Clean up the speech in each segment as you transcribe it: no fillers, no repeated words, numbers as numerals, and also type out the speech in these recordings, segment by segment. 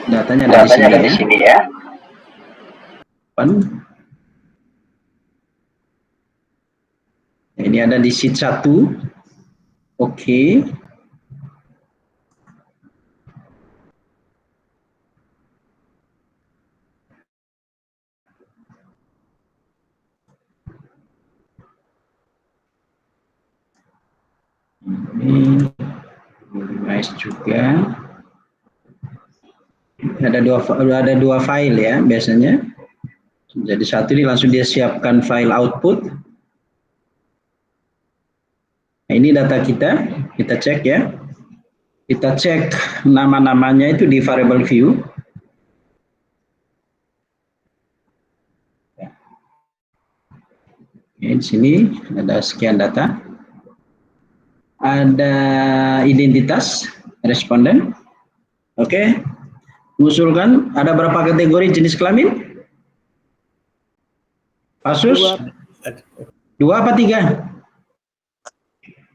Datanya ada di sini ya. Ini ada di sheet 1. Oke. Ini nice juga. Ada dua file ya biasanya. Jadi satu ini langsung dia siapkan file output. Nah, ini data kita cek ya. Kita cek nama-namanya itu di variable view. Oke, di sini ada sekian data. Ada identitas responden. Oke. Mengusulkan ada berapa kategori jenis kelamin? Kasus? Dua apa tiga?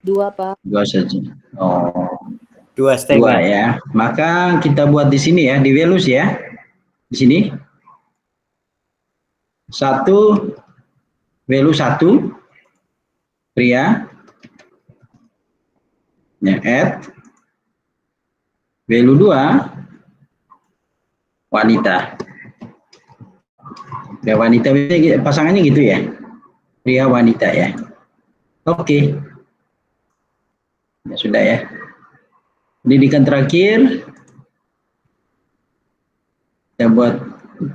Dua, Pak. Dua saja. Oh. Dua ya. Maka kita buat di sini ya, di values ya. Di sini. Value 1 pria. Ya, add. Value 2 wanita. Ya, wanita pasangannya gitu ya. Pria wanita ya. Oke. Ya sudah ya. Pendidikan terakhir kita buat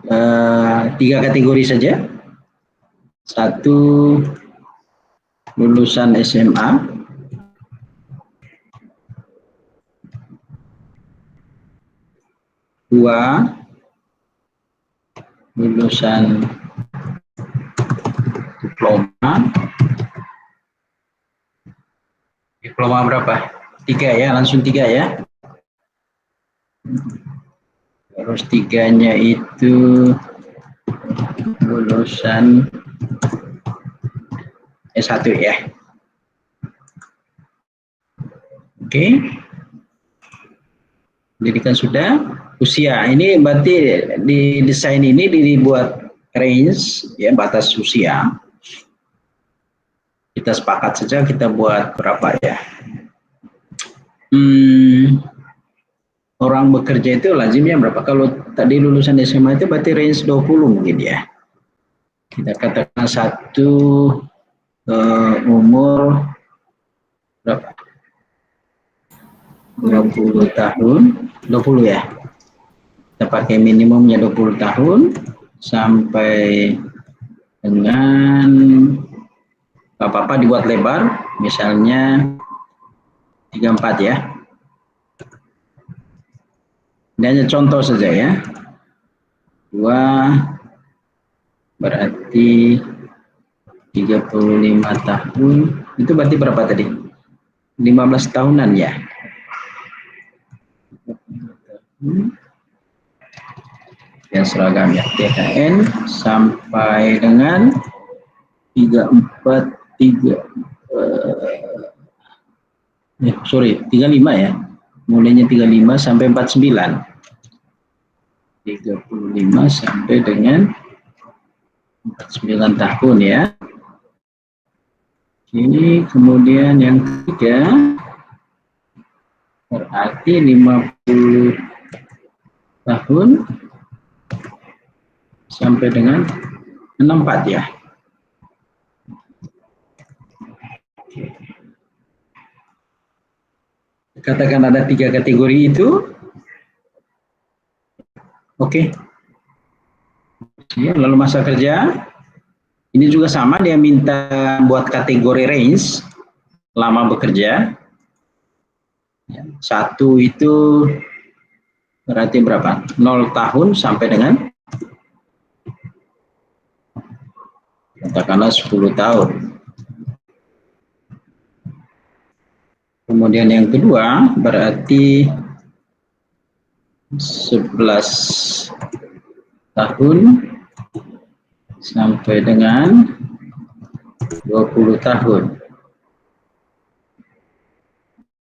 3 kategori saja. 1 lulusan SMA. 2 lulusan diploma berapa? 3 ya, langsung 3 ya. Terus 3-nya itu lulusan S1 ya. Oke. Pendidikan sudah. Usia ini berarti di desain ini dibuat range ya, batas usia. Kita sepakat saja kita buat berapa ya. Orang bekerja itu lazimnya berapa? Kalau tadi lulusan SMA itu berarti range 20 mungkin ya. Kita katakan satu umur berapa? 20 tahun, 20 ya. Kita pakai minimumnya 20 tahun sampai dengan apa-apa dibuat lebar, misalnya 34 ya. Ini hanya contoh saja ya. 2 berarti 35 tahun. Itu berarti berapa tadi? 15 tahunan ya. Ya seragam ya, TKN sampai dengan 35 ya. Mulainya 35 sampai 49. 35 sampai dengan 49 tahun ya. Ini kemudian yang ketiga berarti 50 tahun sampai dengan 64 ya. Katakan ada 3 kategori itu. Oke. Ya, lalu masa kerja. Ini juga sama, dia minta buat kategori range lama bekerja. Ya, 1 itu berarti berapa? 0 tahun sampai dengan katakanlah 10 tahun. Kemudian yang kedua berarti 11 tahun sampai dengan 20 tahun.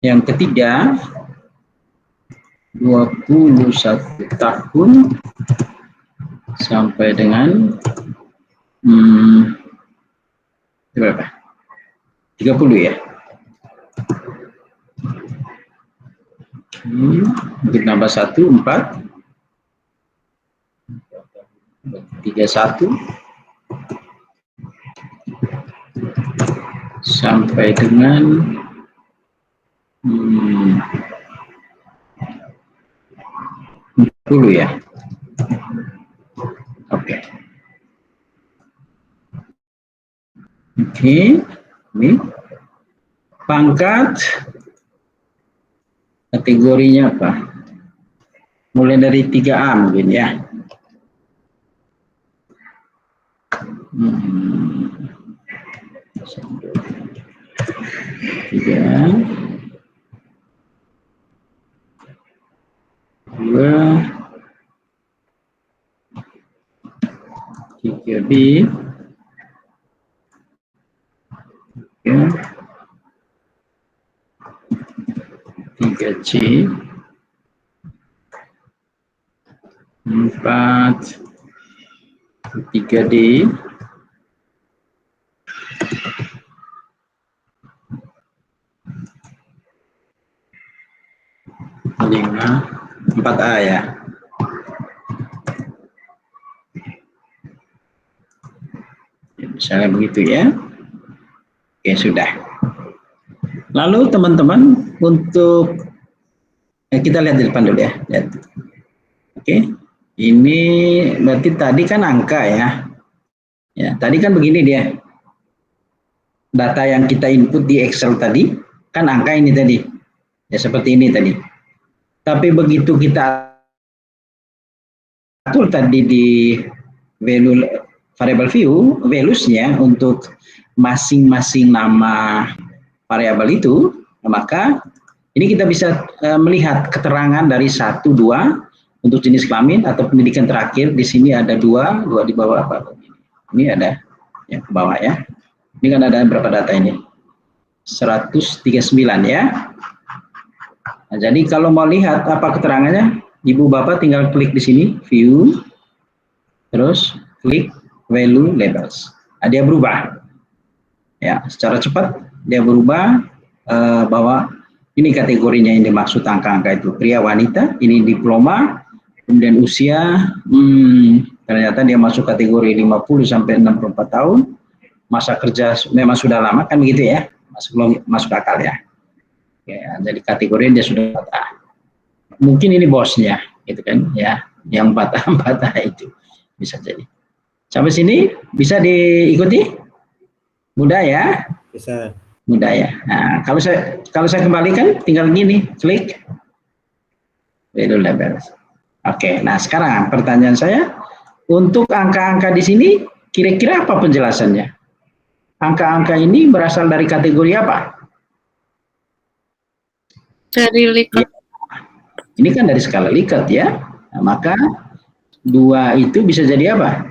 Yang ketiga 21 tahun sampai dengan berapa? 30 ya. Untuk nambah 1, 4, 31 sampai dengan 40 ya. Oke. Oke, ini pangkat kategorinya apa? Mulai dari 3A mungkin ya. Tiga, dua, 3B, 3C, 4, 3D, 5, 4A ya. Misalnya begitu ya. Oke, sudah. Lalu teman-teman untuk kita lihat di depan dulu ya. Lihat. Oke. Ini berarti tadi kan angka ya. Ya, tadi kan begini dia. Data yang kita input di Excel tadi kan angka ini tadi. Ya seperti ini tadi. Tapi begitu kita atur tadi di value variable view, values-nya untuk masing-masing nama variabel itu, maka ini kita bisa melihat keterangan dari 1, 2 untuk jenis kelamin atau pendidikan terakhir. Di sini ada 2 di bawah apa? Ini ada yang ke bawah ya. Ini kan ada berapa data ini? 139 ya. Nah, jadi kalau mau lihat apa keterangannya, Ibu Bapak tinggal klik di sini, view, terus klik value labels. Nah, dia berubah. Ya, secara cepat dia berubah bahwa ini kategorinya yang dimaksud angka-angka itu pria wanita, ini diploma, kemudian usia, ternyata dia masuk kategori 50 sampai 64 tahun, masa kerja memang sudah lama kan begitu ya, masuk akal ya. Ya, jadi kategori dia sudah 4A. Mungkin ini bosnya, gitu kan, ya, yang 4A itu bisa jadi. Sampai sini bisa diikuti? Mudah ya? Bisa. Mudah ya. Nah, kalau saya kembalikan, tinggal gini, klik value labels. Oke, nah sekarang pertanyaan saya, untuk angka-angka di sini, kira-kira apa penjelasannya? Angka-angka ini berasal dari kategori apa? Dari Likert. Ini kan dari skala Likert ya. Nah, maka 2 itu bisa jadi apa?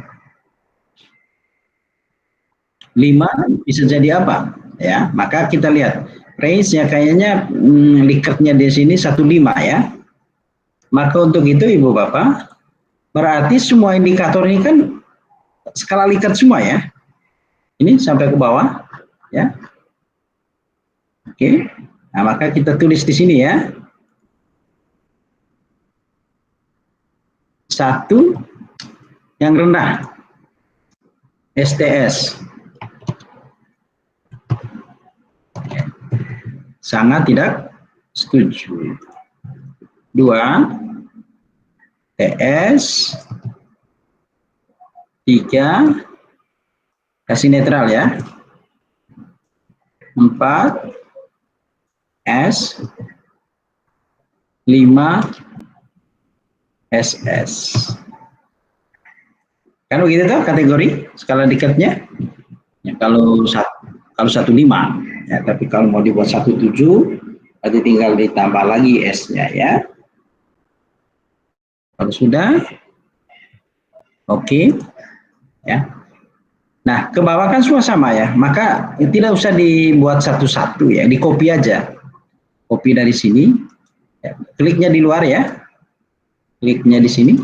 5 bisa jadi apa? Ya, maka kita lihat range-nya kayaknya Likertnya di sini 15 ya. Maka untuk itu Ibu Bapak, berarti semua indikator ini kan skala Likert semua ya. Ini sampai ke bawah ya. Oke. Nah, maka kita tulis di sini ya. 1 yang rendah STS. Sangat tidak setuju. 2 TS. 3 kasih netral ya. 4 S. 5 SS. Kan begitu tuh kategori skala Likertnya. Ya, kalau 15 ya, tapi kalau mau dibuat 17 berarti tinggal ditambah lagi S-nya ya. Kalau sudah oke. Ya. Nah, ke bawah kan semua sama ya. Maka tidak usah dibuat satu-satu ya, di copy aja. Copy dari sini. Ya, kliknya di luar ya. Kliknya di sini.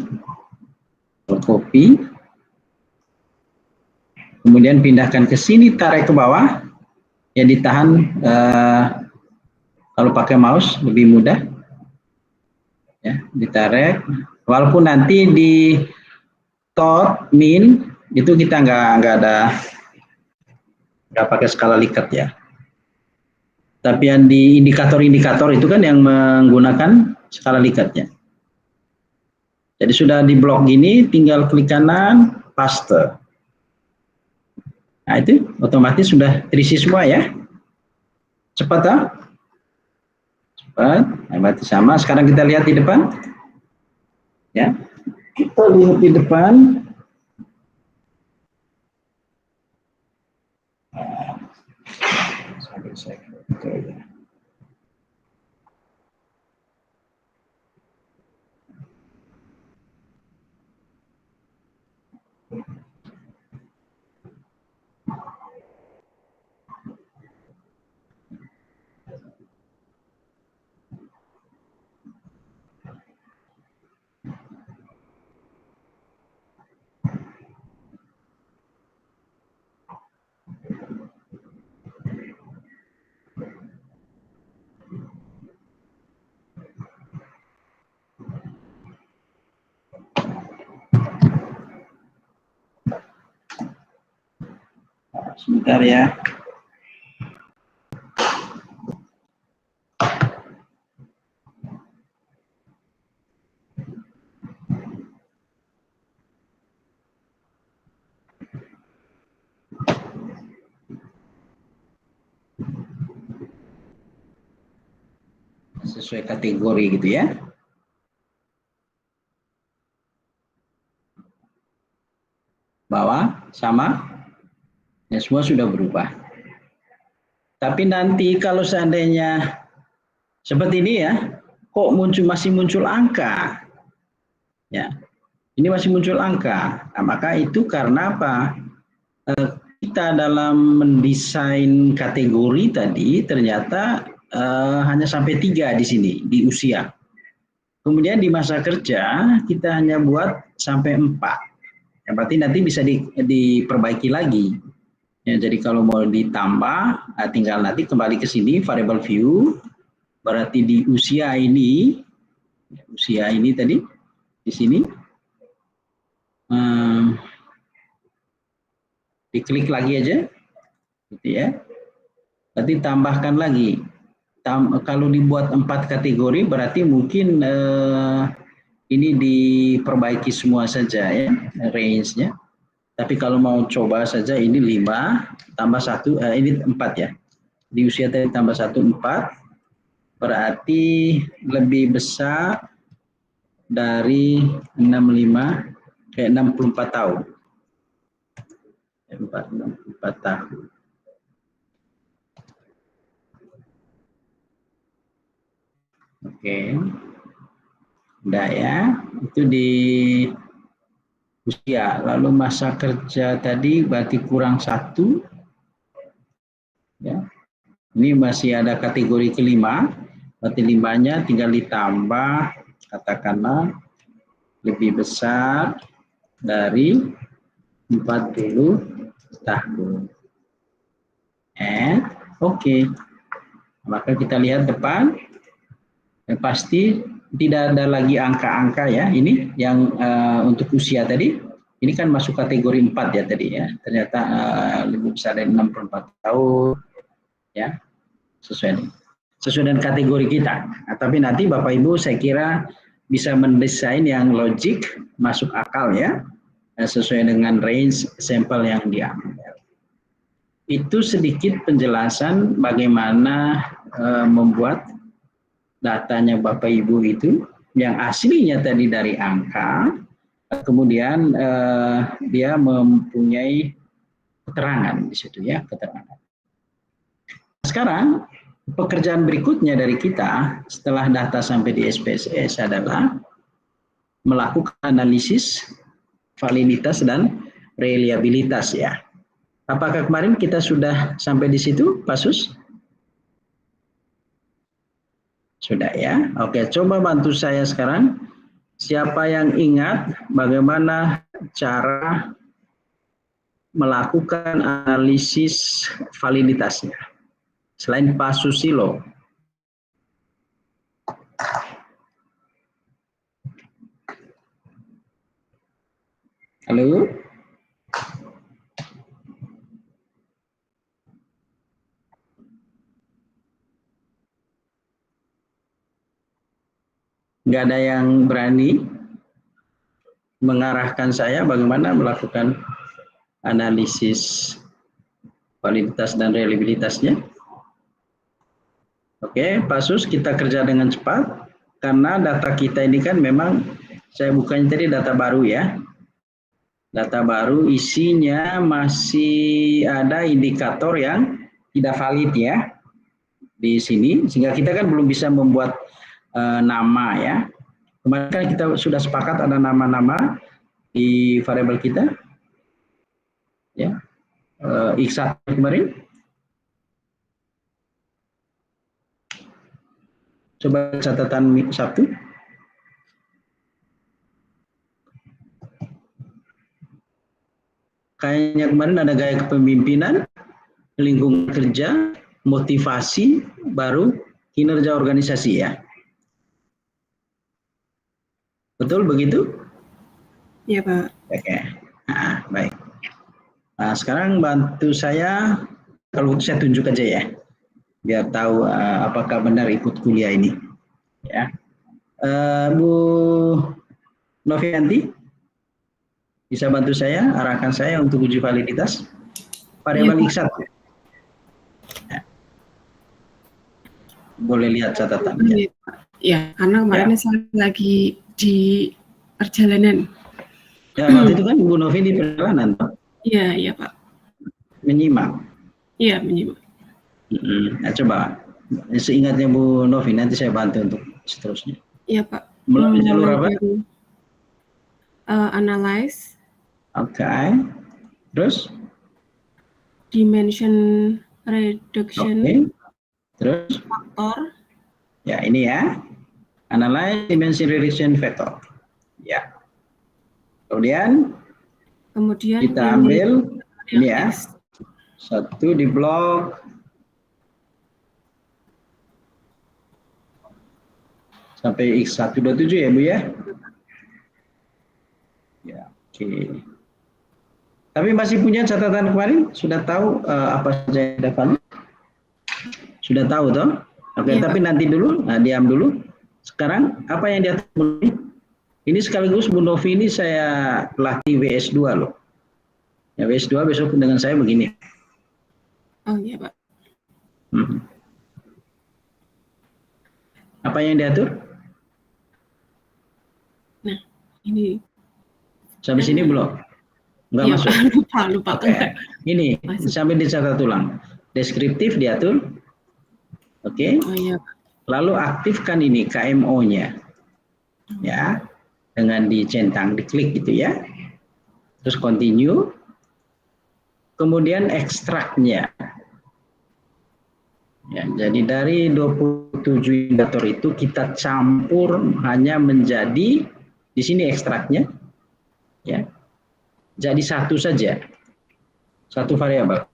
Copy. Kemudian pindahkan ke sini, tarik ke bawah. Ya, ditahan kalau pakai mouse lebih mudah. Ya, ditarik. Walaupun nanti di tot min itu kita nggak pakai skala likat ya. Tapi yang di indikator-indikator itu kan yang menggunakan skala likatnya. Jadi sudah di blok gini, tinggal klik kanan, paste. Nah itu otomatis sudah terisi semua ya. Cepat tak? Cepat. Nah, berarti sama. Sekarang kita lihat di depan. Ya, kita lihat di depan. Sebentar ya. Sesuai kategori gitu ya. Bawah sama. Ya, semua sudah berubah. Tapi nanti kalau seandainya seperti ini ya, kok masih muncul angka? Ya, ini masih muncul angka. Nah, maka itu karena apa? Kita dalam mendesain kategori tadi ternyata hanya sampai 3 di sini di usia. Kemudian di masa kerja kita hanya buat sampai 4. Ya, berarti nanti bisa diperbaiki lagi. Ya, jadi kalau mau ditambah, tinggal nanti kembali ke sini variable view. Berarti di usia ini tadi di sini diklik lagi aja, gitu ya. Berarti tambahkan lagi. Kalau dibuat 4 kategori, berarti mungkin ini diperbaiki semua saja ya range-nya. Tapi kalau mau coba saja ini 5 tambah 1, ini 4 ya. Di usia tadi tambah 1, 4. Berarti lebih besar dari 64 tahun. 64 tahun. Oke. Udah ya. Itu di usia. Lalu masa kerja tadi berarti kurang 1. Ya. Ini masih ada kategori kelima. Berarti 5-nya tinggal ditambah, katakanlah lebih besar dari 40 tahun. Oke. Maka kita lihat depan. Pasti tidak ada lagi angka-angka ya. Ini yang untuk usia tadi. Ini kan masuk kategori 4 ya tadi ya. Ternyata lebih besar dari 64 tahun. Ya, sesuai dengan kategori kita. Nah, tapi nanti Bapak Ibu saya kira bisa mendesain yang logik, masuk akal ya, sesuai dengan range sampel yang diambil. Itu sedikit penjelasan bagaimana membuat datanya Bapak Ibu itu yang aslinya tadi dari angka, kemudian dia mempunyai keterangan di situ ya, keterangan. Sekarang pekerjaan berikutnya dari kita setelah data sampai di SPSS adalah melakukan analisis validitas dan reliabilitas ya. Apakah kemarin kita sudah sampai di situ, Pak Sus? Sudah ya. Oke, coba bantu saya sekarang. Siapa yang ingat bagaimana cara melakukan analisis validitasnya selain Pak Susilo? Halo? Nggak ada yang berani mengarahkan saya bagaimana melakukan analisis validitas dan reliabilitasnya. Oke, Pak Sus, kita kerja dengan cepat karena data kita ini kan memang saya bukanya tadi data baru ya. Data baru isinya masih ada indikator yang tidak valid ya di sini, sehingga kita kan belum bisa membuat nama ya. Kemarin kan kita sudah sepakat ada nama-nama di variabel kita, ya, X1 kemarin. Coba catatan Sabtu. Kayaknya kemarin ada gaya kepemimpinan, lingkungan kerja, motivasi, baru kinerja organisasi ya. Betul begitu? Iya, Pak. Oke, nah, baik. Nah, sekarang bantu saya, kalau saya tunjuk aja ya, biar tahu apakah benar ikut kuliah ini. Ya, Bu Novianti, bisa bantu saya, arahkan saya untuk uji validitas variabel Iya, X1. Ya. Boleh lihat catatannya. Ya, karena kemarin saya lagi di perjalanan. Ya, waktu itu kan Bu Novi di perjalanan, Pak. Iya, iya, Pak. Menyimak. Iya, menyimak. Nah, coba seingatnya Bu Novi, nanti saya bantu untuk seterusnya. Iya, Pak. Melalui jalur apa? Analyze. Oke. Terus? Dimension reduction. Oke. Terus? Faktor. Ya, ini ya. Analyze dimension reduction factor. Ya. Kemudian kita ambil ini ya. Satu di blok. Sampai X127 ya, Bu ya? Ya, oke. Tapi masih punya catatan kemarin? Sudah tahu apa saja yang dapat? Sudah tahu toh? Oke, ya, tapi nanti dulu, nah, diam dulu. Sekarang apa yang diatur ini sekaligus Bu Novi ini saya latih WS2 loh. Ya, WS2 besok dengan saya begini. Oh iya, Pak. Apa yang diatur? Nah, ini. Sampai sini belum? Enggak ya, masuk? Lupa. Okay. Ini, sampai dicatat ulang. Deskriptif diatur. Oke. Oh iya, Pak. Lalu aktifkan ini KMO-nya. Ya. Dengan dicentang, diklik gitu ya. Terus continue. Kemudian ekstraknya. Ya, jadi dari 27 indikator itu kita campur hanya menjadi di sini ekstraknya. Ya. Jadi satu saja. Satu variabel.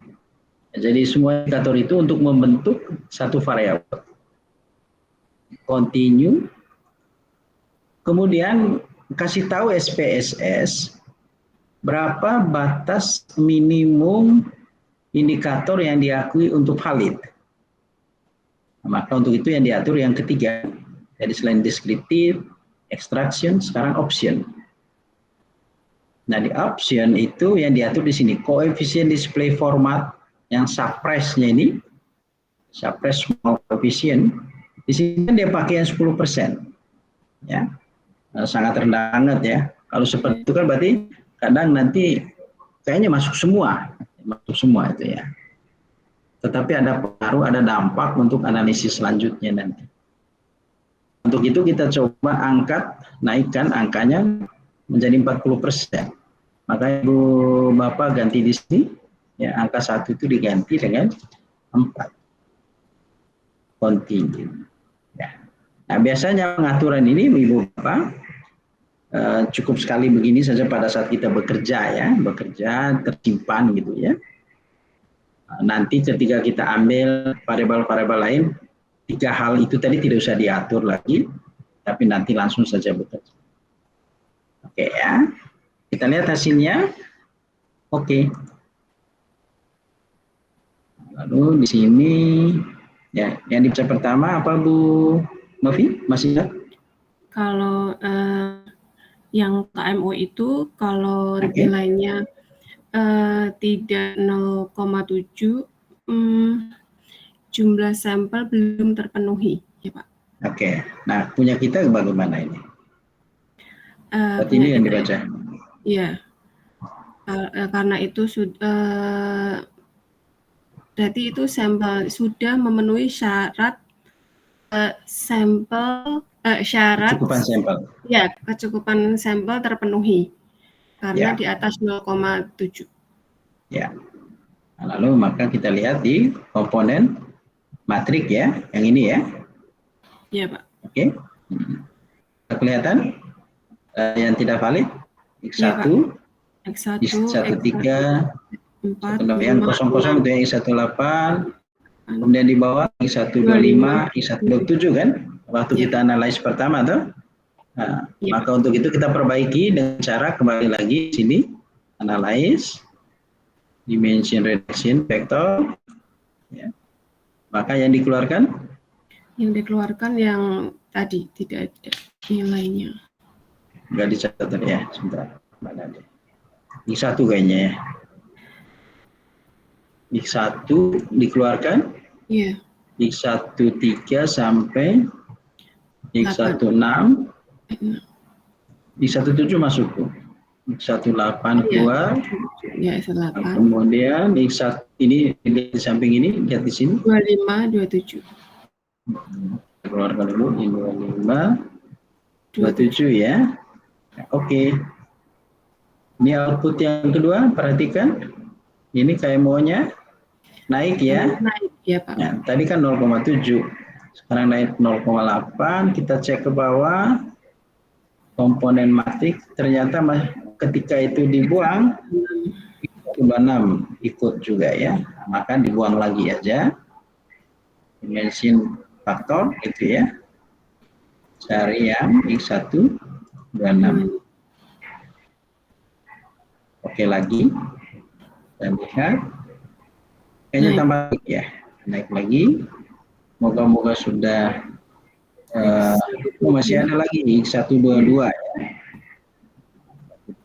Jadi semua indikator itu untuk membentuk satu variabel. Continue. Kemudian kasih tahu SPSS berapa batas minimum indikator yang diakui untuk valid. Maka untuk itu yang diatur yang ketiga. Jadi selain deskriptif, extraction, sekarang option. Nah di option itu yang diatur di sini koefisien display format yang suppress-nya ini, suppress small coefficient, di sini dia pakai yang 10%. Ya. Nah, sangat rendah banget ya. Kalau seperti itu kan berarti kadang nanti kayaknya masuk semua itu ya. Tetapi ada pengaruh, ada dampak untuk analisis selanjutnya nanti. Untuk itu kita coba naikkan angkanya menjadi 40%. Maka Ibu Bapak ganti di sini, ya angka 1 itu diganti dengan 4. Continue. Ya. Nah, biasanya pengaturan ini Ibu Bapak cukup sekali begini saja pada saat kita bekerja ya, bekerja tersimpan gitu ya. Nanti ketika kita ambil variabel-variabel lain, 3 hal itu tadi tidak usah diatur lagi, tapi nanti langsung saja bekerja. Oke ya, kita lihat hasilnya. Oke. Lalu di sini ya, yang dibaca pertama apa Bu Novi? Masih ingat? Kalau yang KMO itu kalau Oke. nilainya tidak 0,7, jumlah sampel belum terpenuhi, ya Pak. Oke. Nah, punya kita bagaimana ini? Berarti Punya ini yang kita, dibaca. ya. Karena itu berarti itu sampel sudah memenuhi syarat syarat Kecukupan sampel. ya, kecukupan sampel terpenuhi karena Ya. di atas 0,7. Ya. Nah, lalu maka kita lihat di komponen matrik ya, yang ini ya. Iya Pak. Oke. Kelihatan yang tidak valid X1, X1, X13, X4, yang kosong-kosong itu yang X18, kemudian di bawah X125, X127 kan, waktu kita analis pertama tuh. Nah, maka untuk itu kita perbaiki dengan cara kembali lagi sini, analyze, dimension reduction vector, ya. Maka yang dikeluarkan? Yang dikeluarkan yang tadi tidak ada nilainya. Enggak dicatat tadi ya, sebentar. Mana ada? X1 kayaknya ya. X1 dikeluarkan? Iya. X13 sampai X16, X17 masuk tuh. X18 keluar. Ya, X8. Kemudian X1 ini di samping ini, lihat di sini. 25, 27. Keluarkan dulu, ini 25, 27 ya. Oke. Ini output yang kedua, perhatikan. Ini KMO-nya naik ya. Naik ya Pak. Nah, tadi kan 0,7. Sekarang naik 0,8. Kita cek ke bawah. Komponen matrik ternyata ketika itu dibuang 26 ikut juga ya. Maka dibuang lagi aja. Dimension faktor itu ya. Cari yang X1 26. Oke lagi. Dan lihat. Kayaknya tambah ya. Naik lagi. Moga-moga sudah masih ada lagi X122 ya.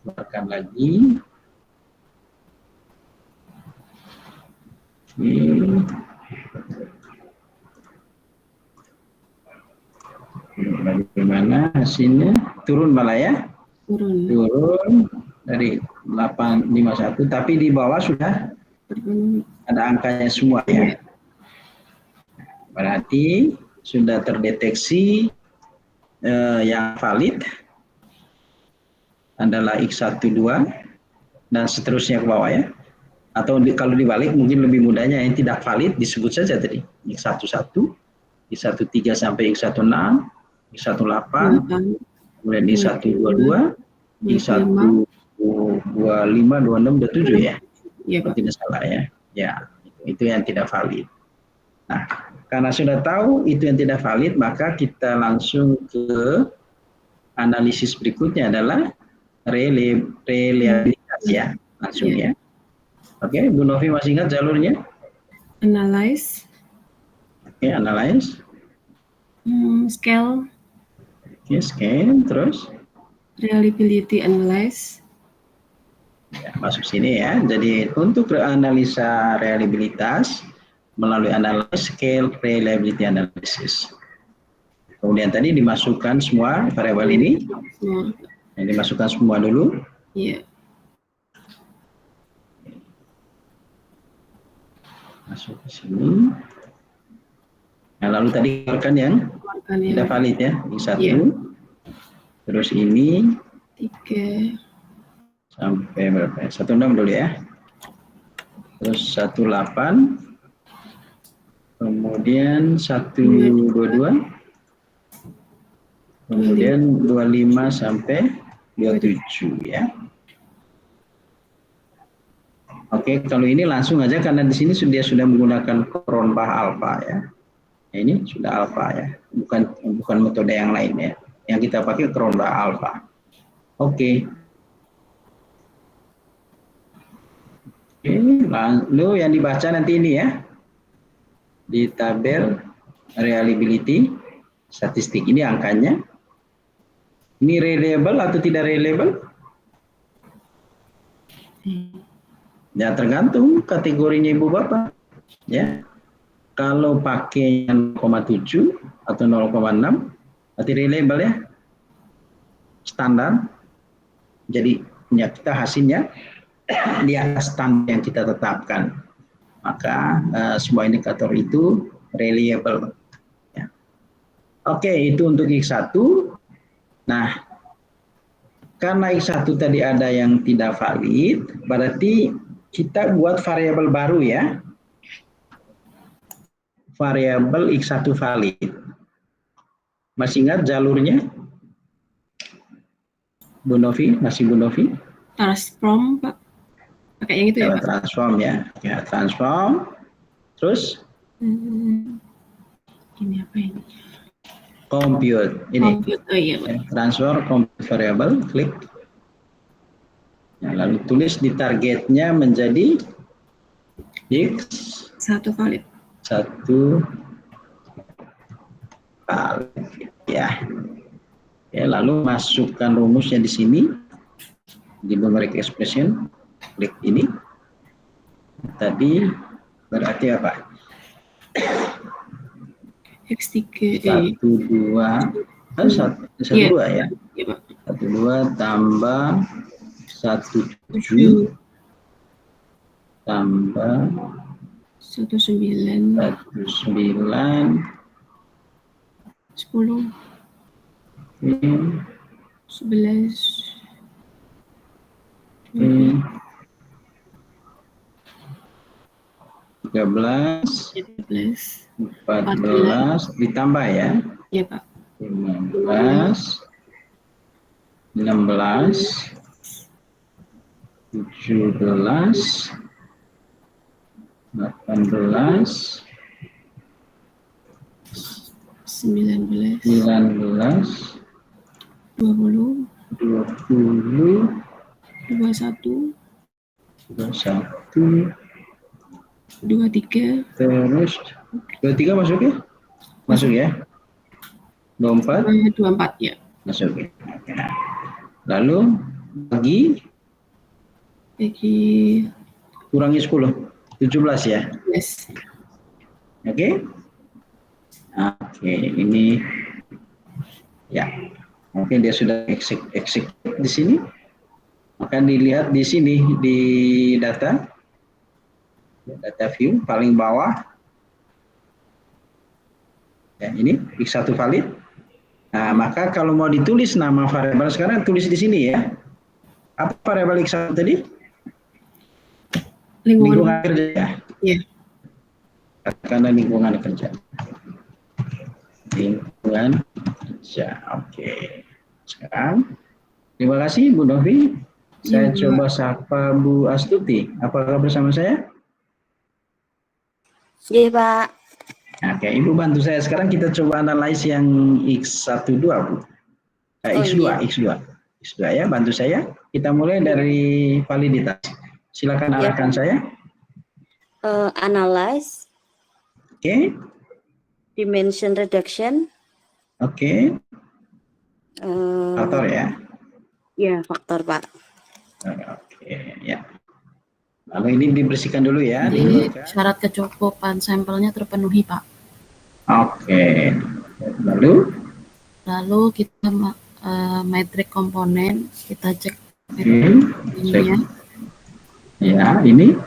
Keluarkan lagi. Bagaimana hasilnya? Turun malah ya? Turun dari 851, tapi di bawah sudah ada angkanya semua ya. Berarti sudah terdeteksi yang valid adalah X12 dan seterusnya ke bawah ya. Atau kalau dibalik mungkin lebih mudahnya yang tidak valid disebut saja tadi X11, X13 sampai X16, X18, kemudian X122, X125, 26, 27 ya. Iya, Pak. Tidak salah ya. Ya, itu yang tidak valid. Nah, karena sudah tahu itu yang tidak valid, maka kita langsung ke analisis berikutnya adalah reliabilitas ya, langsung ya. Oke, Bu Novi masih ingat jalurnya? Analyze. Oke, analyze. Scale. Oke, scale, terus? Reliability analyze. Ya, masuk sini ya. Jadi untuk analisa reliabilitas melalui analysis scale reliability analysis. Kemudian tadi dimasukkan semua variabel ini. Yang dimasukkan semua dulu. Iya. Masuk ke sini. Nah, lalu tadi keluarkan yang tidak valid ya. Ini 1. Iya. Terus ini 3 sampai berapa? 16 dulu ya. Terus 18. Kemudian 122. Kemudian 25 sampai 27 ya. Oke, kalau ini langsung aja karena di sini sudah menggunakan Cronbach alpha ya. Ini sudah alpha ya, bukan metode yang lain ya. Yang kita pakai Cronbach alpha. Oke. Lalu yang dibaca nanti ini ya, di tabel reliability statistik ini angkanya. Ini reliable atau tidak reliable? Ya tergantung kategorinya ibu bapak. Ya, kalau pakai 0,7 atau 0,6 berarti reliable ya, standar. Jadi ya kita hasilnya di atas standar yang kita tetapkan, maka semua indikator itu reliable. Ya. Oke, itu untuk X1. Nah, karena X1 tadi ada yang tidak valid, berarti kita buat variabel baru ya. Variabel X1 valid. Masih ingat jalurnya? Bu Novi, masih Bu Novi? Transform, Pak. Pakai yang itu ya, Pak? Transform ya. Ya, transform. Terus? Ini apa ini? Compute. Ini. Compute. Oh iya, Pak. Transfer compute variable, klik. Ya, lalu tulis di targetnya menjadi X1 valid. Valid ya. Ya, lalu masukkan rumusnya di sini di numeric expression, klik ini. Tadi berarti apa? X3 1, 2 ya. 1, 2 tambah 1, 7 tambah 1, 9 10 11 13 14 ditambah ya. Iya, Pak. 15 16 17 18 19 20 21 23 terus 23 masuk ya? Masuk ya? 24 ya. Masuk ya. Lalu bagi kurangi 10, 17 ya? Yes. Oke? Oke, ini ya. Mungkin dia sudah execute di sini. Maka dilihat di sini di data view paling bawah. Ya, ini X1 valid. Nah, maka kalau mau ditulis nama variabel sekarang tulis di sini ya. Apa variabel X1 tadi? Lingkungan kerja ya. Iya. Karena lingkungan kerja. Lingkungan kerja. Oke. Sekarang terima kasih Bu Novi. Saya coba sapa Bu Astuti. Apakah bersama saya? Iya, Pak. Oke, Ibu bantu saya. Sekarang kita coba analis yang X12, Bu. X2, iya. X2 ya, bantu saya. Kita mulai dari validitas. Silakan arahkan saya. Analyze. Oke. Dimension reduction. Oke. Faktor ya. Ya, faktor, Pak. Oke, ya. Lalu ini dibersihkan dulu ya. Jadi syarat kecukupan sampelnya terpenuhi, Pak. Oke. Lalu kita metrik komponen, kita cek ininya. Ya, ini.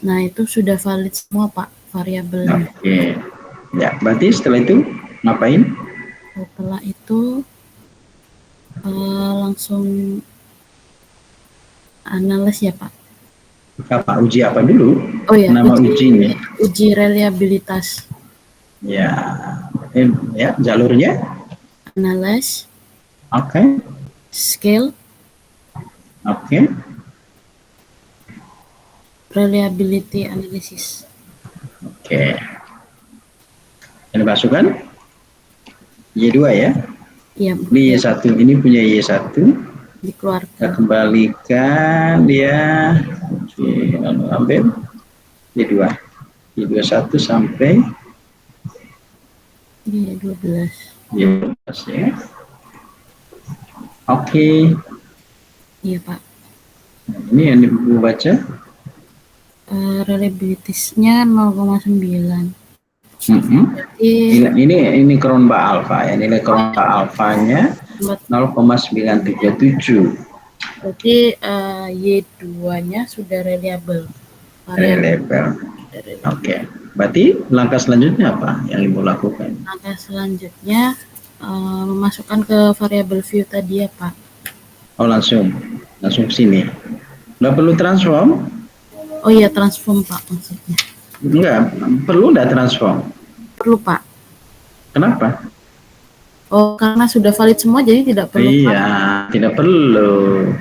Nah, itu sudah valid semua, Pak, variabelnya. Oke. Ya, berarti setelah itu ngapain? Setelah itu langsung analis ya, Pak. Apa uji apa dulu? Oh ya, nama ujinya. Uji reliabilitas. Ya, jalurnya analyze, Oke. scale, Oke. reliability analysis. Oke. Ini masukkan Y2 ya. Iya, Ini Y1, ini punya Y1. Kita dikeluarkan. kembalikan dia. Oke, lalu ambil Y2. Y21 sampai Iya, 12. Y12 ya. Oke. Iya, Pak. Ini yang Ibu baca. Reliability-nya 0,9. Jadi Ini Cronbach alpha ya. Nilai Cronbach alfanya 0,937. berarti Y2-nya sudah reliable. Reliable. Oke. Berarti langkah selanjutnya apa yang Ibu lakukan? Langkah selanjutnya memasukkan ke variable view tadi ya, Pak. Oh, langsung ke sini. Nggak perlu transform? Oh iya, transform, Pak, maksudnya. Enggak, perlu nggak transform? Perlu, Pak. Kenapa? Oh, karena sudah valid semua, jadi tidak perlu. Iya, Pak. tidak perlu.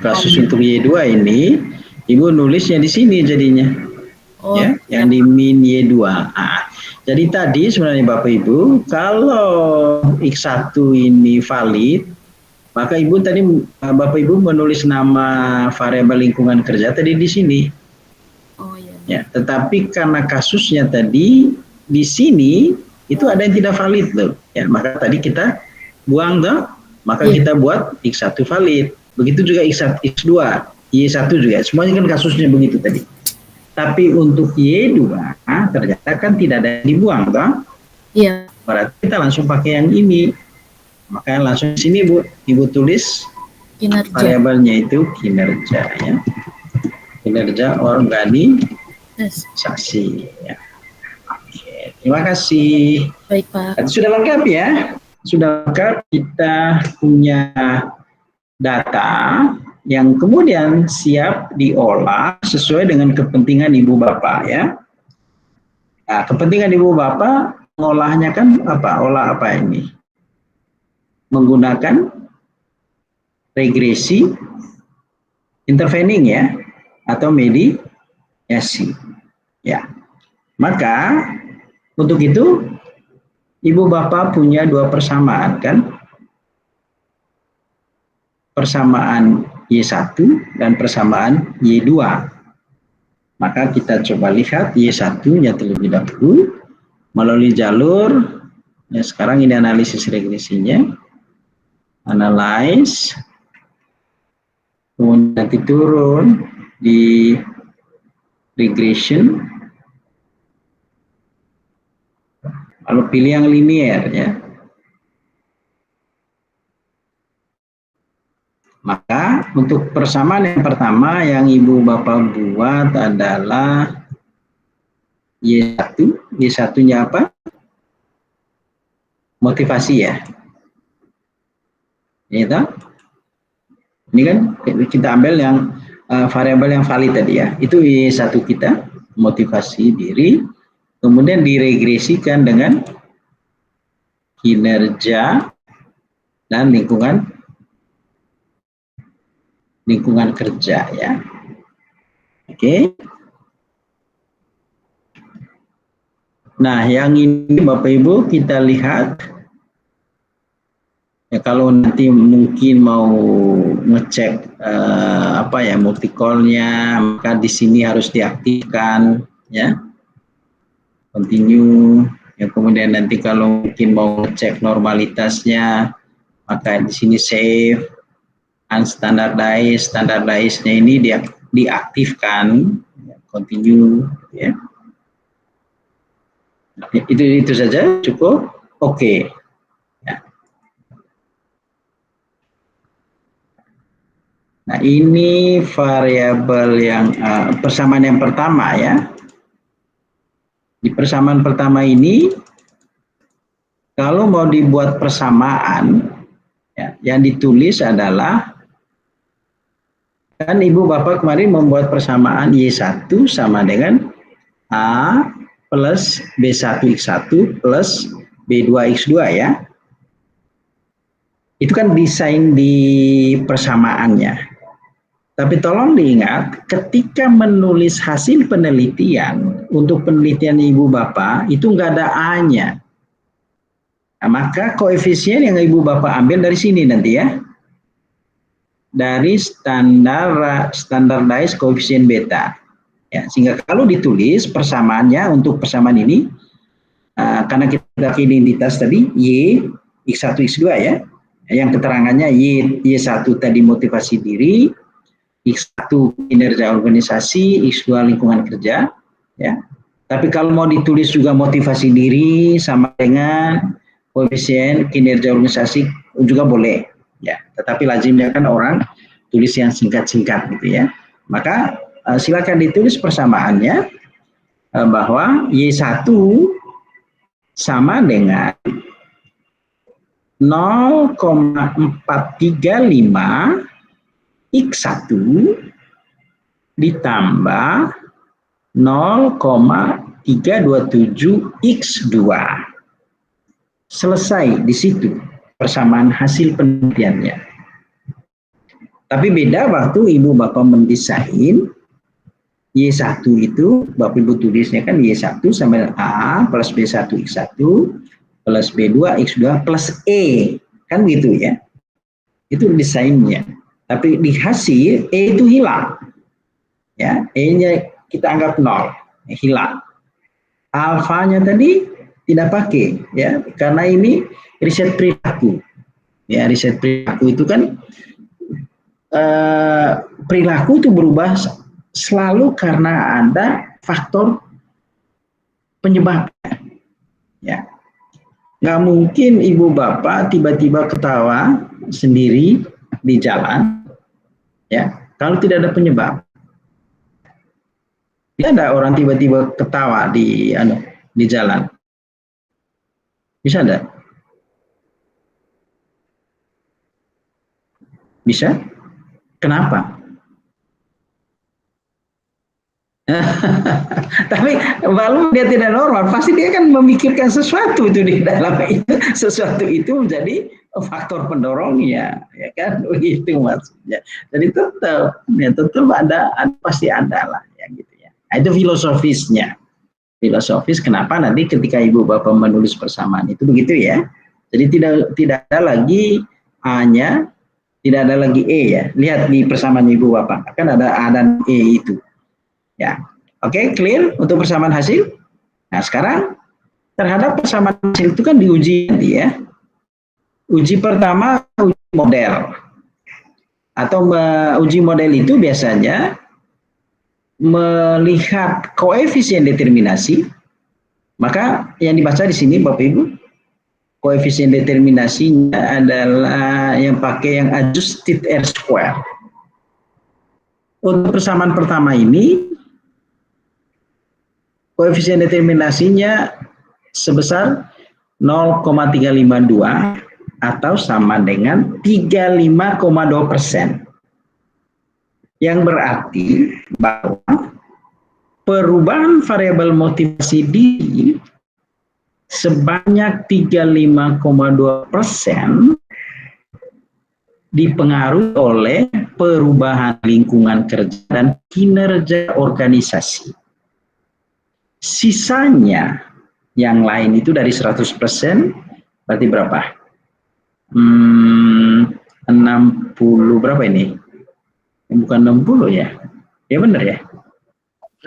Kasus untuk Y2 ini, Ibu nulisnya di sini jadinya. Oh, Ya, yang di min Y2. Jadi tadi sebenarnya Bapak Ibu, kalau X1 ini valid, maka Ibu tadi Bapak Ibu menulis nama variabel lingkungan kerja tadi di sini. Oh iya. Ya, tetapi karena kasusnya tadi di sini itu ada yang tidak valid loh. Ya, maka tadi kita buang tuh, maka kita buat X1 valid. Begitu juga X1, X2, Y1 juga. Semuanya kan kasusnya begitu tadi. Tapi untuk Y2 ternyata kan tidak ada yang dibuang toh. Iya. Berarti kita langsung pakai yang ini. Maka langsung di sini Ibu tulis Kinerja. variabelnya itu kinerja ya. Kinerja organisasi ya. Oke, terima kasih. Baik, Pak. Sudah lengkap ya? Sudah lengkap, kita punya data yang kemudian siap diolah sesuai dengan kepentingan Ibu Bapak ya. Nah, kepentingan Ibu Bapak mengolahnya kan apa? Olah apa ini? Menggunakan regresi intervening ya, atau mediasi. Ya. Maka untuk itu Ibu Bapak punya dua persamaan kan? Persamaan Y1 dan persamaan Y2. Maka kita coba lihat Y1-nya terlebih dahulu melalui jalur, ya sekarang ini analisis regresinya. Analyze, kemudian nanti turun di regression, lalu pilih yang linear ya. Maka untuk persamaan yang pertama yang Ibu Bapak buat adalah Y1. Y1-nya apa? Motivasi ya. Ini kan kita ambil yang variabel yang valid tadi ya. Itu Y1 kita, motivasi diri, kemudian diregresikan dengan kinerja dan lingkungan kerja ya. Oke. Nah, yang ini Bapak Ibu kita lihat ya, kalau nanti mungkin mau ngecek multi-call-nya, maka di sini harus diaktifkan ya. Continue. Ya, kemudian nanti kalau mungkin mau ngecek normalitasnya, maka di sini save. Unstandardized, standardized-nya ini diaktifkan, continue ya. Itu saja cukup. Oke. Ya. Nah, ini variabel yang persamaan yang pertama ya. Di persamaan pertama ini, kalau mau dibuat persamaan, ya, yang ditulis adalah, kan Ibu Bapak kemarin membuat persamaan Y1 sama dengan A plus B1X1 plus B2X2 ya. Itu kan desain di persamaannya. Tapi tolong diingat, ketika menulis hasil penelitian, untuk penelitian ibu bapak, itu nggak ada A-nya. Nah, maka koefisien yang ibu bapak ambil dari sini nanti ya. Dari standardized koefisien beta. Ya, sehingga kalau ditulis persamaannya untuk persamaan ini, karena kita pakai identitas tadi, Y, X1, X2 ya, yang keterangannya Y1 tadi motivasi diri, X1 kinerja organisasi, X2 lingkungan kerja, ya. Tapi kalau mau ditulis juga motivasi diri sama dengan koefisien kinerja organisasi juga boleh, ya. Tetapi lazimnya kan orang tulis yang singkat-singkat gitu ya. Maka silakan ditulis persamaannya bahwa Y1 sama dengan 0,435 X1 ditambah 0,327 X2. Selesai di situ persamaan hasil penelitiannya. Tapi beda waktu ibu bapak mendesain Y1 itu, bapak ibu tulisnya kan Y1 sama dengan A plus B1 X1 plus B2 X2 plus E. Kan gitu ya. Itu desainnya. Tapi di hasil E itu hilang. Ya, E-nya kita anggap 0, hilang. Alfanya tadi tidak pakai ya, karena ini riset perilaku. Ya, riset perilaku itu kan perilaku itu berubah selalu karena ada faktor penyebabnya. Ya. Nggak mungkin ibu bapak tiba-tiba ketawa sendiri di jalan, ya, kalau tidak ada penyebab. Tidak ada orang tiba-tiba ketawa di jalan. Bisa ada? Bisa? Kenapa? Tapi kalau dia tidak normal, pasti dia akan memikirkan sesuatu itu di dalam itu. Sesuatu itu menjadi faktor pendorongnya, ya kan? Begitu maksudnya. Jadi tetap ada pasti ada lah, ya gitu ya. Nah, itu filosofisnya. Filosofis kenapa nanti ketika ibu bapak menulis persamaan itu begitu ya. Jadi tidak ada lagi A-nya, tidak ada lagi E ya. Lihat di persamaan ibu bapak, kan ada A dan E itu. Ya, oke, clear untuk persamaan hasil. Nah, sekarang terhadap persamaan hasil itu kan diuji nanti ya. Uji pertama uji model. Atau uji model itu biasanya melihat koefisien determinasi. Maka yang dibaca di sini Bapak Ibu, koefisien determinasinya adalah yang pakai yang adjusted R square. Untuk persamaan pertama ini koefisien determinasinya sebesar 0,352 atau sama dengan 35,2%. Yang berarti bahwa perubahan variabel motivasi diri sebanyak 35,2% dipengaruhi oleh perubahan lingkungan kerja dan kinerja organisasi. Sisanya yang lain itu dari 100% berarti berapa? 60 berapa ini? Bukan 60 ya? Ya benar ya?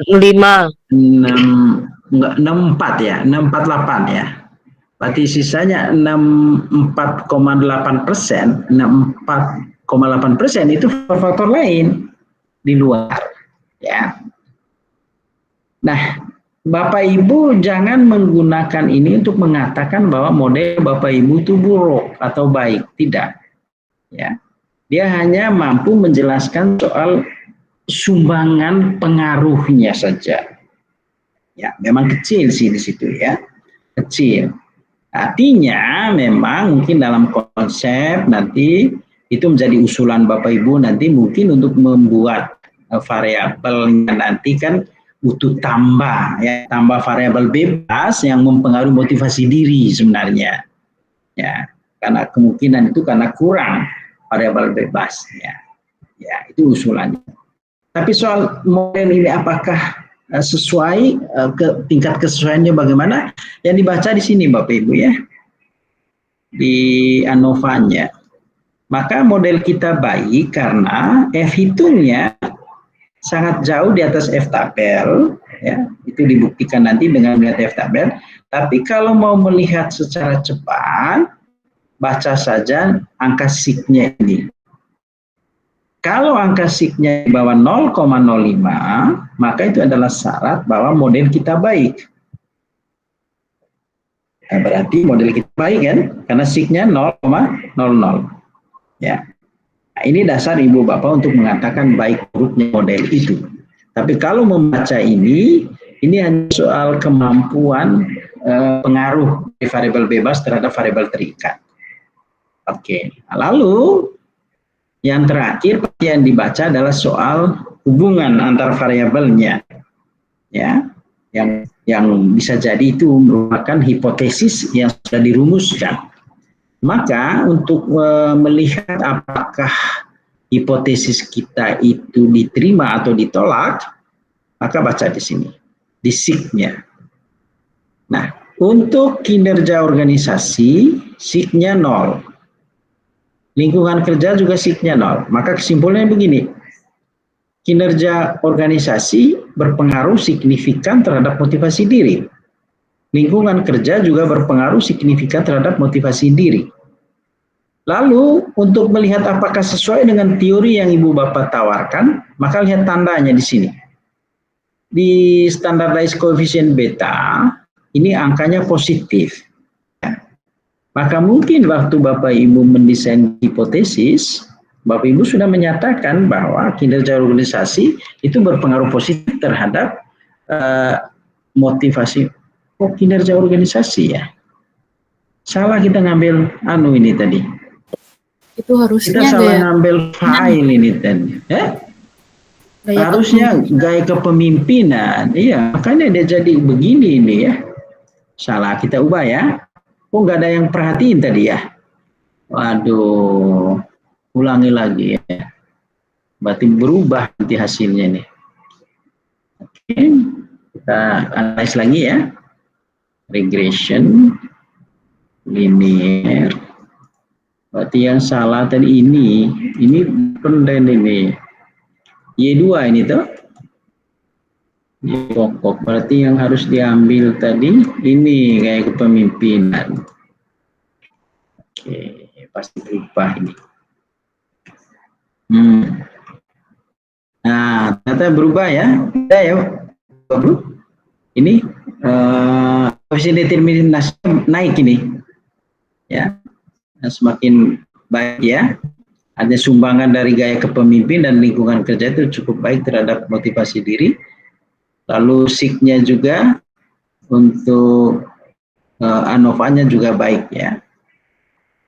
5. 64 ya? 648 ya? Berarti sisanya 64,8%. 64,8% itu faktor lain di luar. Ya. Nah, Bapak Ibu jangan menggunakan ini untuk mengatakan bahwa model Bapak Ibu itu buruk atau baik, tidak. Ya. Dia hanya mampu menjelaskan soal sumbangan pengaruhnya saja. Ya, memang kecil sih di situ ya. Kecil. Artinya memang mungkin dalam konsep nanti itu menjadi usulan Bapak Ibu nanti mungkin untuk membuat variabelnya nanti kan butuh tambah ya, tambah variabel bebas yang mempengaruhi motivasi diri sebenarnya. Ya, karena kemungkinan itu karena kurang variabel bebasnya. Ya, itu usulannya. Tapi soal model ini apakah sesuai, tingkat kesesuaiannya bagaimana? Yang dibaca di sini Bapak Ibu ya, di ANOVA-nya. Maka model kita baik karena F hitungnya sangat jauh di atas F tabel, ya, itu dibuktikan nanti dengan melihat F tabel. Tapi kalau mau melihat secara cepat, baca saja angka sig-nya ini. Kalau angka sig-nya di bawah 0,05, maka itu adalah syarat bahwa model kita baik. Nah, berarti model kita baik kan, karena sig-nya 0,00. Ya. Nah, ini dasar Ibu Bapak untuk mengatakan baik buruknya model itu. Tapi kalau membaca ini hanya soal kemampuan pengaruh dari variabel bebas terhadap variabel terikat. Oke, lalu yang terakhir yang dibaca adalah soal hubungan antar variabelnya, ya, yang bisa jadi itu merupakan hipotesis yang sudah dirumuskan. Maka untuk melihat apakah hipotesis kita itu diterima atau ditolak, maka baca di sini, di sig-nya. Nah, untuk kinerja organisasi, sig-nya 0. Lingkungan kerja juga sig-nya 0. Maka kesimpulannya begini, kinerja organisasi berpengaruh signifikan terhadap motivasi diri. Lingkungan kerja juga berpengaruh signifikan terhadap motivasi diri. Lalu untuk melihat apakah sesuai dengan teori yang Ibu Bapak tawarkan, maka lihat tandanya di sini. Di standardized coefficient beta, ini angkanya positif. Maka mungkin waktu Bapak Ibu mendesain hipotesis, Bapak Ibu sudah menyatakan bahwa kinerja organisasi itu berpengaruh positif terhadap motivasi. Oh, kinerja organisasi ya? Salah kita ngambil ini tadi. Itu harusnya kita salah ngambil file ini tadi. Harusnya gaya kepemimpinan. Iya, makanya dia jadi begini ini ya. Salah, kita ubah ya. Oh, nggak ada yang perhatiin tadi ya. Waduh, ulangi lagi ya. Berarti berubah nanti hasilnya nih. Oke, kita analyze lagi ya. Regression, linear. Berarti yang salah tadi ini pendek ini. Y2 ini tuh. Pokok, berarti yang harus diambil tadi ini kayak kepemimpinan. Oke, pasti berubah ini. Nah, ternyata berubah ya. Ada ya, ini koefisien determinasi naik ini, ya, semakin baik ya. Ada sumbangan dari gaya kepemimpin dan lingkungan kerja itu cukup baik terhadap motivasi diri. Lalu sig-nya juga untuk ANOVA-nya juga baik ya.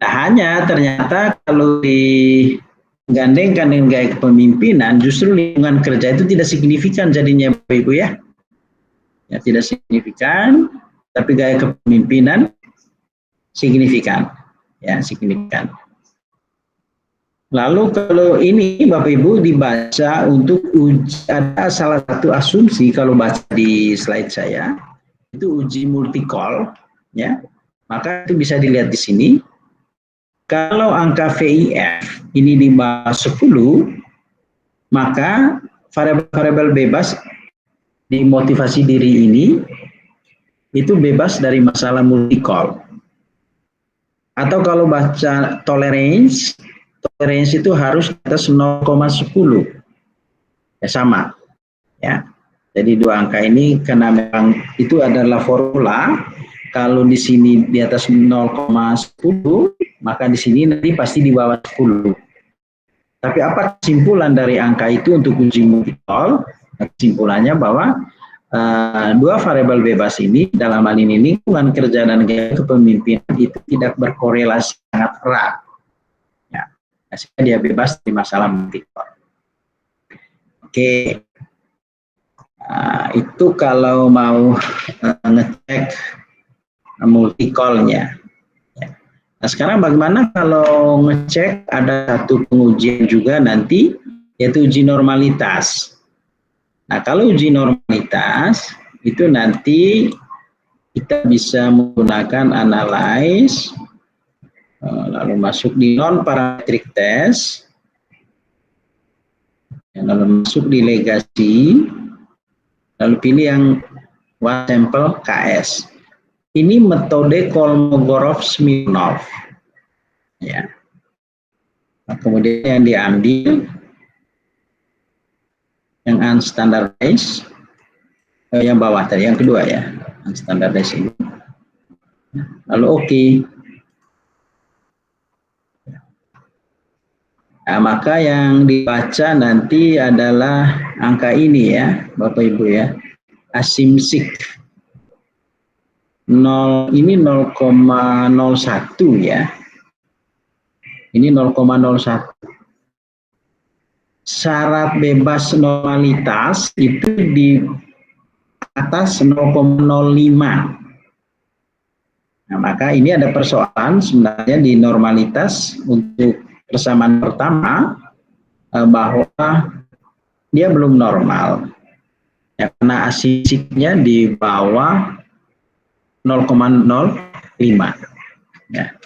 Nah, hanya ternyata kalau digandengkan dengan gaya kepemimpinan, justru lingkungan kerja itu tidak signifikan jadinya Bapak Ibu ya. Ya, tidak signifikan, tapi gaya kepemimpinan signifikan. Ya, signifikan. Lalu kalau ini Bapak Ibu dibaca untuk uji, ada salah satu asumsi kalau baca di slide saya, itu uji multi-call, ya. Maka itu bisa dilihat di sini. Kalau angka VIF ini di bawah 10, maka variabel bebas di motivasi diri ini itu bebas dari masalah multi-call. Atau kalau baca tolerance itu harus di atas 0,10. Ya sama. Ya. Jadi dua angka ini karena memang itu adalah formula, kalau di sini di atas 0,10, maka di sini nanti pasti di bawah 10. Tapi apa kesimpulan dari angka itu untuk uji multi-call? Kesimpulannya bahwa dua variabel bebas ini, dalam hal ini lingkungan kerja dan gaya kepemimpinan, itu tidak berkorelasi sangat erat. Ya, sehingga dia bebas dari masalah multi-call. Oke, itu kalau mau ngecek multi-call-nya. Ya. Nah, sekarang bagaimana kalau ngecek ada satu pengujian juga nanti, yaitu uji normalitas. Nah, kalau uji normalitas, itu nanti kita bisa menggunakan analyze, lalu masuk di non-parametric test, lalu masuk di legacy, lalu pilih yang one sample KS. Ini metode Kolmogorov-Smirnov. Ya. Nah, kemudian yang diambil yang unstandardized, yang bawah tadi, yang kedua ya, unstandardized ini. Lalu oke. Nah, maka yang dibaca nanti adalah angka ini ya, Bapak Ibu ya, asimsik. 0 ini 0,01 ya. Ini 0,01. Syarat bebas normalitas itu di atas 0,05. Nah, maka ini ada persoalan sebenarnya di normalitas untuk persamaan pertama bahwa dia belum normal. Ya, karena asimsiknya di bawah 0,05. Ya.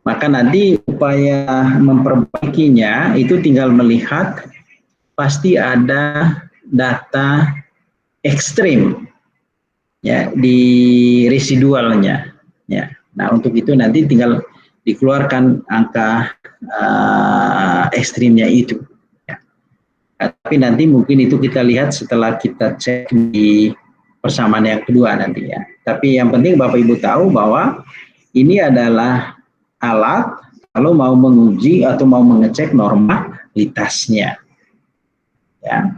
Maka nanti upaya memperbaikinya itu tinggal melihat pasti ada data ekstrim ya di residualnya. Ya. Nah, untuk itu nanti tinggal dikeluarkan angka ekstrimnya itu. Ya. Tapi nanti mungkin itu kita lihat setelah kita cek di persamaan yang kedua nanti ya. Tapi yang penting Bapak Ibu tahu bahwa ini adalah alat kalau mau menguji atau mau mengecek normalitasnya. Ya.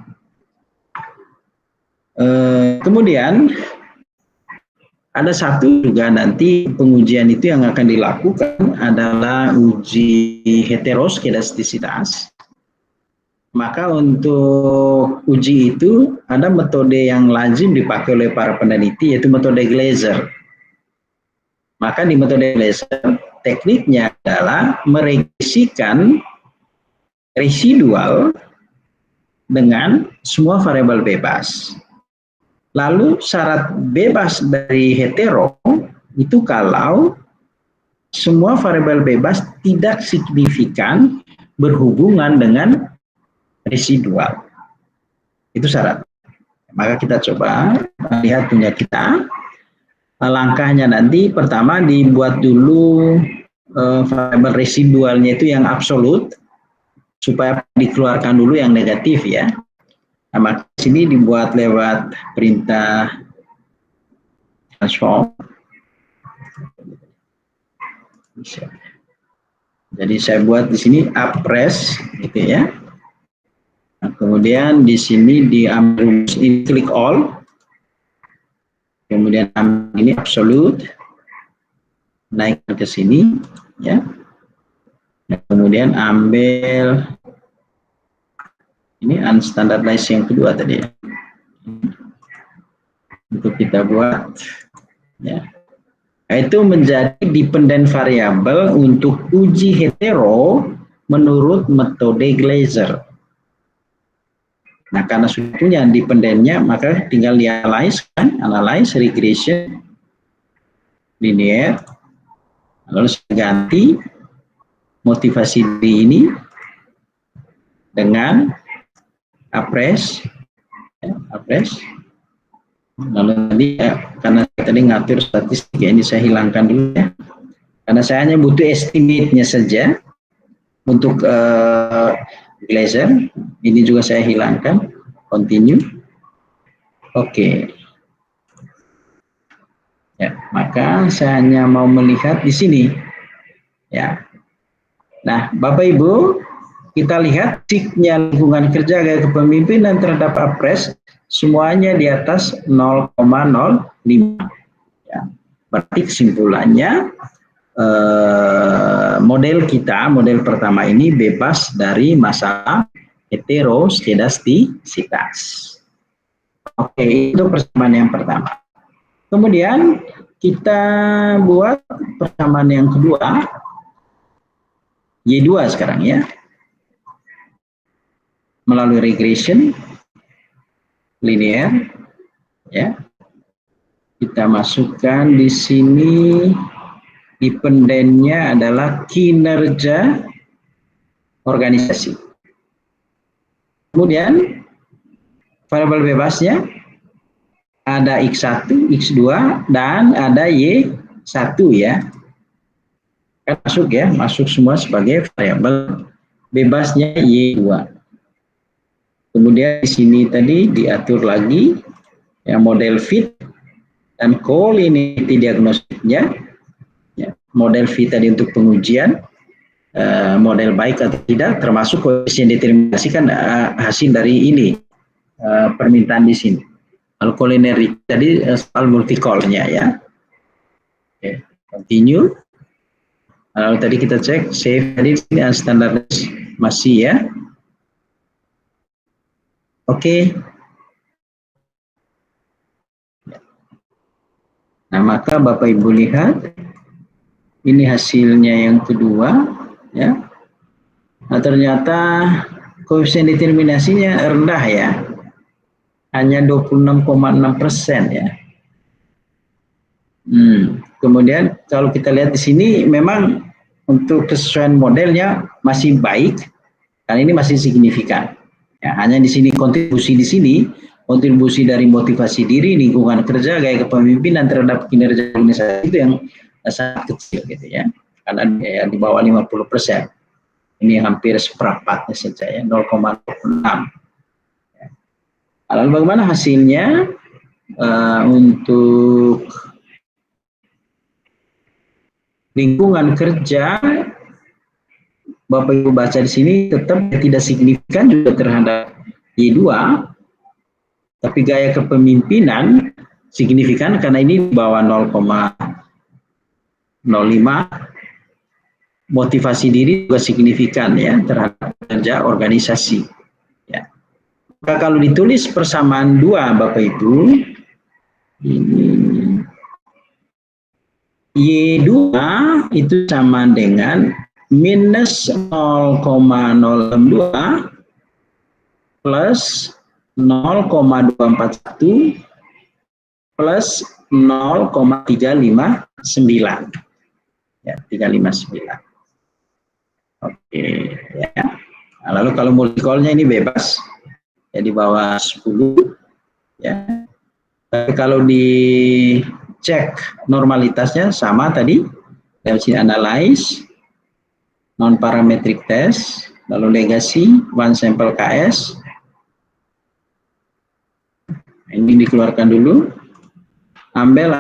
Kemudian ada satu juga nanti pengujian itu yang akan dilakukan adalah uji heteroskedastisitas. Maka untuk uji itu ada metode yang lazim dipakai oleh para peneliti yaitu metode Glaser. Maka di metode Glaser tekniknya adalah meregresikan residual dengan semua variabel bebas. Lalu syarat bebas dari hetero itu kalau semua variabel bebas tidak signifikan berhubungan dengan residual. Itu syarat. Maka kita coba lihat punya kita. Langkahnya nanti pertama dibuat dulu variabel residualnya itu yang absolut supaya dikeluarkan dulu yang negatif ya. Nah, maka sini dibuat lewat perintah transform. Jadi saya buat di sini upres gitu ya. Nah, kemudian di sini diambil ini klik all. Kemudian ini absolute. Naik ke sini ya. Nah, kemudian ambil ini unstandardized yang kedua tadi ya. Untuk kita buat ya. Nah, itu menjadi dependent variable untuk uji hetero menurut metode Glaser. Nah, karena sudah punya dependennya, maka tinggal dianalyze kan, analyze regression linear. Lalu saya ganti motivasi ini dengan apres, ya, apres. Lalu tadi ya, karena tadi ngatur statistik ya, ini saya hilangkan dulu ya, karena saya hanya butuh estimate-nya saja untuk Glaser. Ini juga saya hilangkan, continue. Oke. Ya, maka saya hanya mau melihat di sini. Ya. Nah, Bapak Ibu, kita lihat siknya lingkungan kerja gaya kepemimpinan terhadap apres semuanya di atas 0,05. Ya. Berarti kesimpulannya model kita, model pertama ini bebas dari masalah heteroskedastisitas. Oke, itu persamaan yang pertama. Kemudian kita buat persamaan yang kedua. Y2 sekarang ya. Melalui regression linear ya. Kita masukkan di sini dependennya adalah kinerja organisasi. Kemudian variabel bebasnya ada X1, X2 dan ada Y1 ya. Kan masuk ya, masuk semua sebagai variabel bebasnya Y2. Kemudian di sini tadi diatur lagi ya model fit dan collinearity diagnostiknya. Ya, model fit tadi untuk pengujian model baik atau tidak, termasuk koefisien determinasi kan hasil dari ini permintaan di sini. Lalu collinearity tadi soal multi-call-nya ya. Oke, continue. Lalu tadi kita cek save tadi standar masih ya. Oke. Nah, maka Bapak Ibu lihat ini hasilnya yang kedua ya. Nah, ternyata koefisien determinasinya rendah ya. Hanya 26,6% ya. Kemudian kalau kita lihat di sini memang untuk kesesuaian modelnya masih baik karena ini masih signifikan. Ya, hanya di sini kontribusi dari motivasi diri, lingkungan kerja, gaya kepemimpinan terhadap kinerja organisasi itu yang sangat kecil gitu ya. Karena ya, di bawah 50%. Ini hampir seperempatnya saja ya, 0,06. Ya. Lalu bagaimana hasilnya untuk lingkungan kerja? Bapak Ibu baca di sini tetap tidak signifikan juga terhadap Y2, tapi gaya kepemimpinan signifikan karena ini di bawah 0,05. Motivasi diri juga signifikan ya terhadap kerja organisasi. Ya. Maka kalau ditulis persamaan dua Bapak Ibu, ini Y2 itu sama dengan minus 0,062 plus 0,241 plus 0,359 ya, 359. Oke ya. Nah, lalu kalau multi-call-nya ini bebas ya di bawah 10 ya. Tapi kalau dicek normalitasnya sama tadi, dari sini analyze, non parametric test, lalu legacy, one sample KS. Ini dikeluarkan dulu, ambil